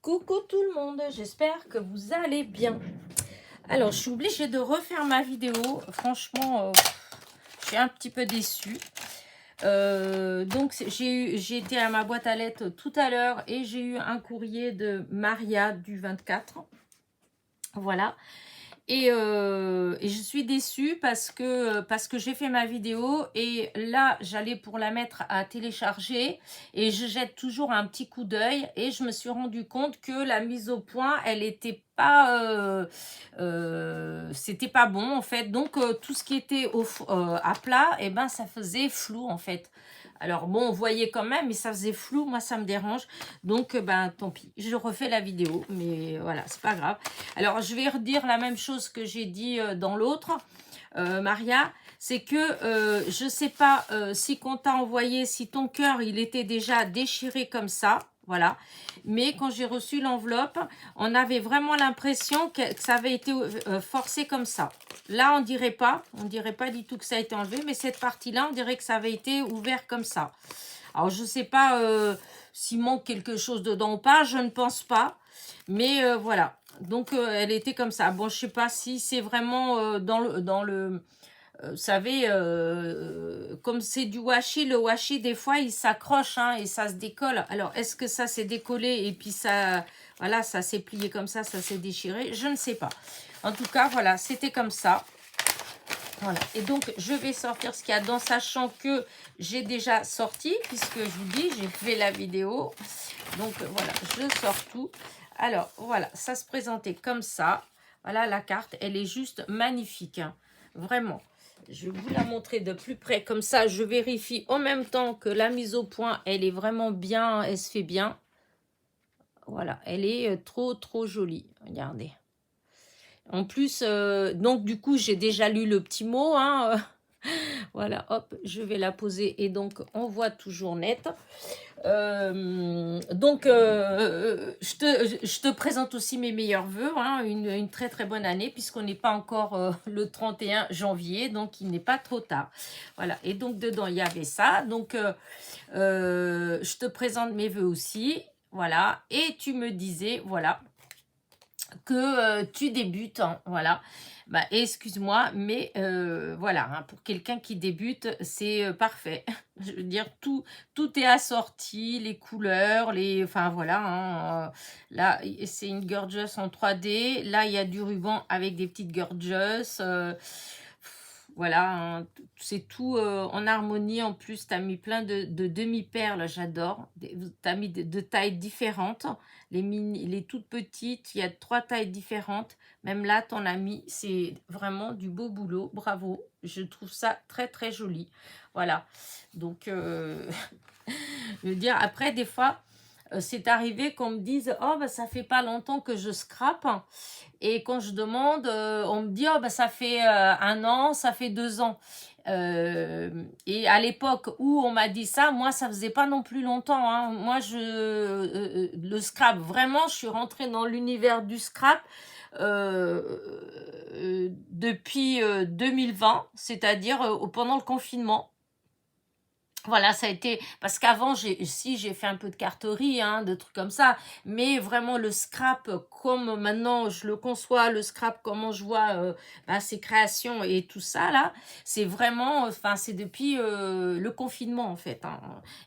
Coucou tout le monde, j'espère que vous allez bien. Alors, je suis obligée de refaire ma vidéo. Franchement, je suis un petit peu déçue. Donc, j'ai été à ma boîte à lettres tout à l'heure et j'ai eu un courrier de Maria du 24. Voilà. Et je suis déçue parce que j'ai fait ma vidéo et là j'allais pour la mettre à télécharger et je jette toujours un petit coup d'œil et je me suis rendu compte que la mise au point elle était pas c'était pas bon en fait, donc tout ce qui était à plat, et ben ça faisait flou en fait. Alors bon, on voyait quand même, mais ça faisait flou, moi ça me dérange. Donc ben tant pis, je refais la vidéo, mais voilà, c'est pas grave. Alors je vais redire la même chose que j'ai dit dans l'autre, Maria, c'est que je sais pas si qu'on t'a envoyé, si ton cœur il était déjà déchiré comme ça. Voilà, mais quand j'ai reçu l'enveloppe, on avait vraiment l'impression que ça avait été forcé comme ça. Là, on dirait pas du tout que ça a été enlevé, mais cette partie-là, on dirait que ça avait été ouvert comme ça. Alors, je sais pas s'il manque quelque chose dedans ou pas, je ne pense pas, mais voilà. Donc, elle était comme ça. Bon, je sais pas si c'est vraiment dans le vous savez, comme c'est du washi, le washi, des fois, il s'accroche hein, et ça se décolle. Alors, est-ce que ça s'est décollé et puis ça, voilà, ça s'est plié comme ça s'est déchiré? Je ne sais pas. En tout cas, voilà, c'était comme ça. Voilà. Et donc, je vais sortir ce qu'il y a dedans, sachant que j'ai déjà sorti, puisque je vous dis, j'ai fait la vidéo. Donc, voilà, je sors tout. Alors, voilà, ça se présentait comme ça. Voilà, la carte, elle est juste magnifique. Hein, vraiment. Je vais vous la montrer de plus près. Comme ça, je vérifie en même temps que la mise au point, elle est vraiment bien, elle se fait bien. Voilà, elle est trop, trop jolie. Regardez. En plus, donc du coup, j'ai déjà lu le petit mot. Hein, voilà, hop, je vais la poser et donc on voit toujours net. Donc, je te présente aussi mes meilleurs vœux, hein, une très très bonne année puisqu'on n'est pas encore le 31 janvier, donc il n'est pas trop tard. Voilà, et donc dedans il y avait ça, donc je te présente mes vœux aussi, voilà, et tu me disais, voilà, que tu débutes, hein, voilà. Bah, excuse-moi, mais voilà, hein, pour quelqu'un qui débute, c'est parfait. Je veux dire, tout est assorti, les couleurs, enfin voilà. Hein, là, c'est une gorgeous en 3D. Là, il y a du ruban avec des petites gorgeous. Voilà, hein, c'est tout en harmonie. En plus, tu as mis plein de demi-perles, j'adore. Tu as mis de tailles différentes. Les toutes petites, il y a 3 tailles différentes. Même là, ton ami, c'est vraiment du beau boulot. Bravo. Je trouve ça très, très joli. Voilà. Donc, je veux dire, après, des fois, c'est arrivé qu'on me dise « Oh, bah, ça fait pas longtemps que je scrape. » Et quand je demande, on me dit « Oh, bah, ça fait 1 an, ça fait 2 ans. » Et à l'époque où on m'a dit ça, moi, ça faisait pas non plus longtemps. Hein. Moi, le scrap, vraiment, je suis rentrée dans l'univers du scrap depuis 2020, c'est-à-dire pendant le confinement. Voilà, ça a été... Parce qu'avant, j'ai fait un peu de carterie, hein, de trucs comme ça. Mais vraiment, le scrap, comme maintenant je le conçois, le scrap, comment je vois ses créations et tout ça, là, c'est vraiment... Enfin, c'est depuis le confinement, en fait. Hein.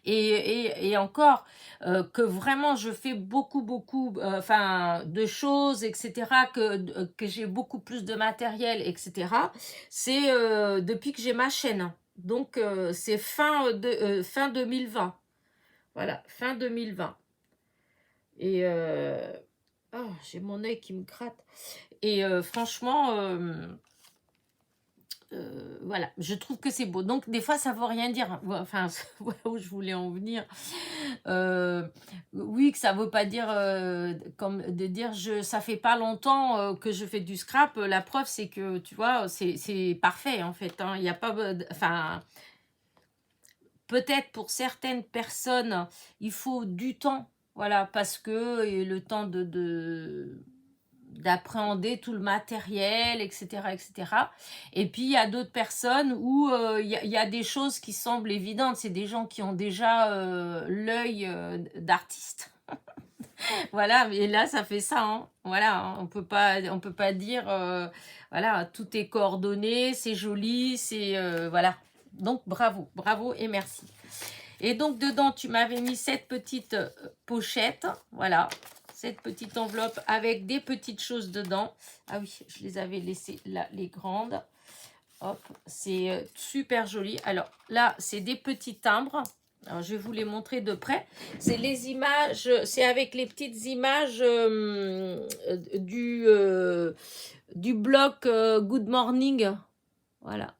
Et encore, que vraiment, je fais beaucoup, de choses, etc., que j'ai beaucoup plus de matériel, etc., c'est depuis que j'ai ma chaîne. Donc, c'est fin 2020. Voilà, fin 2020. Et oh, j'ai mon œil qui me gratte. Et franchement, voilà, je trouve que c'est beau. Donc, des fois, ça ne veut rien dire. Enfin, voilà où je voulais en venir. Oui, que ça ne veut pas dire, comme de dire, ça fait pas longtemps que je fais du scrap. La preuve, c'est que, tu vois, c'est parfait, en fait. Hein. Il n'y a pas... Enfin... Peut-être pour certaines personnes, il faut du temps, voilà, parce que le temps d'appréhender tout le matériel, etc., etc. Et puis, il y a d'autres personnes où il y a des choses qui semblent évidentes. C'est des gens qui ont déjà l'œil d'artiste. Voilà, mais là, ça fait ça, hein. Voilà, hein, on peut pas dire, voilà, tout est coordonné, c'est joli, c'est, voilà. Donc, bravo, bravo et merci. Et donc, dedans, tu m'avais mis cette petite pochette, voilà, cette petite enveloppe avec des petites choses dedans. Ah oui, je les avais laissées là, les grandes. Hop, c'est super joli. Alors là, c'est des petits timbres. Alors, je vais vous les montrer de près. C'est les images, c'est avec les petites images du blog Good Morning. Voilà.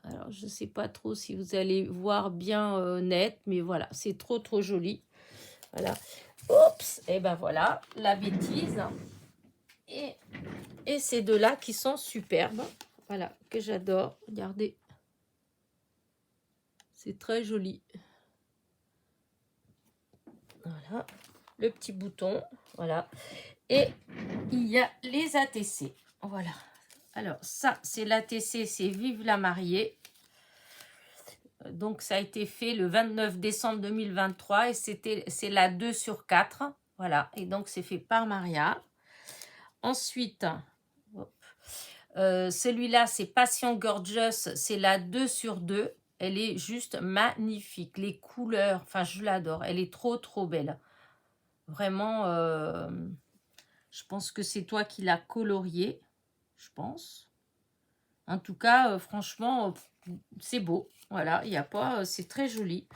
Alors, je ne sais pas trop si vous allez voir bien net, mais voilà, c'est trop, trop joli. Voilà. Oups, et ben voilà, la bêtise. Et ces deux-là qui sont superbes. Voilà, que j'adore. Regardez. C'est très joli. Voilà, le petit bouton. Voilà. Et il y a les ATC. Voilà. Alors, ça, c'est l'ATC, c'est Vive la mariée. Donc, ça a été fait le 29 décembre 2023 et c'est la 2 sur 4. Voilà. Et donc, c'est fait par Maria. Ensuite, celui-là, c'est Passion Gorgeous. C'est la 2 sur 2. Elle est juste magnifique. Les couleurs, enfin, je l'adore. Elle est trop, trop belle. Vraiment, je pense que c'est toi qui l'as colorié. Je pense. En tout cas, franchement, c'est beau. Voilà, il n'y a pas, c'est très joli.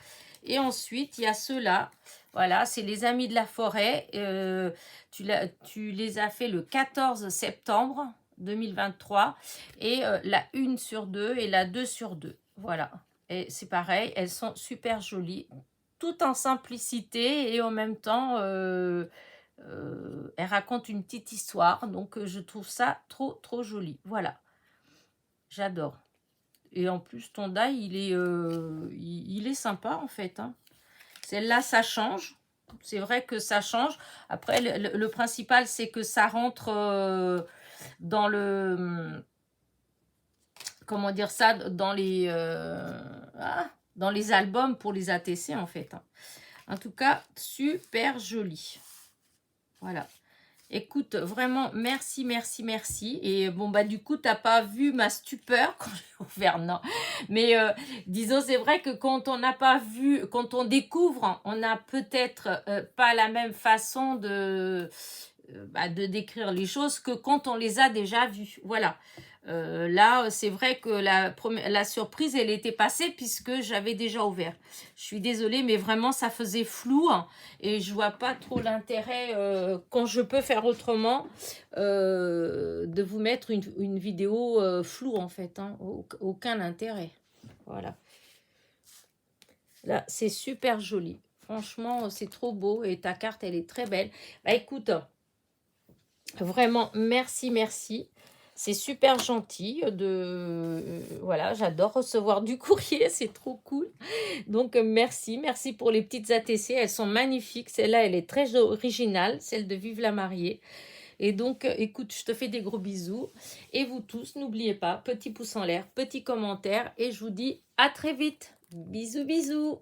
Et ensuite, il y a ceux-là. Voilà, c'est les Amis de la forêt. Tu les as fait le 14 septembre 2023. Et la 1 sur 2 et la 2 sur 2. Voilà. Et c'est pareil, elles sont super jolies. Tout en simplicité et en même temps, elle raconte une petite histoire. Donc, je trouve ça trop, trop joli. Voilà. J'adore. Et en plus, ton die, il est sympa, en fait. Hein. Celle-là, ça change. C'est vrai que ça change. Après, le principal, c'est que ça rentre dans le... Comment dire ça? Dans les albums pour les ATC, en fait. Hein. En tout cas, super joli. Voilà. Écoute, vraiment, merci, merci, merci. Et bon, bah du coup, t'as pas vu ma stupeur quand j'ai ouvert, non. Mais disons, c'est vrai que quand on n'a pas vu, quand on découvre, on n'a peut-être pas la même façon de décrire les choses que quand on les a déjà vues. Voilà. Là, c'est vrai que la surprise, elle était passée puisque j'avais déjà ouvert. Je suis désolée, mais vraiment, ça faisait flou hein, et je vois pas trop l'intérêt, quand je peux faire autrement, de vous mettre une vidéo floue, en fait. Hein, aucun intérêt. Voilà. Là, c'est super joli. Franchement, c'est trop beau et ta carte, elle est très belle. Bah, écoute, vraiment, merci, merci. C'est super gentil voilà, j'adore recevoir du courrier, c'est trop cool. Donc, merci, merci pour les petites ATC, elles sont magnifiques. Celle-là, elle est très originale, celle de Vive la mariée. Et donc, écoute, je te fais des gros bisous. Et vous tous, n'oubliez pas, petit pouce en l'air, petit commentaire. Et je vous dis à très vite. Bisous, bisous.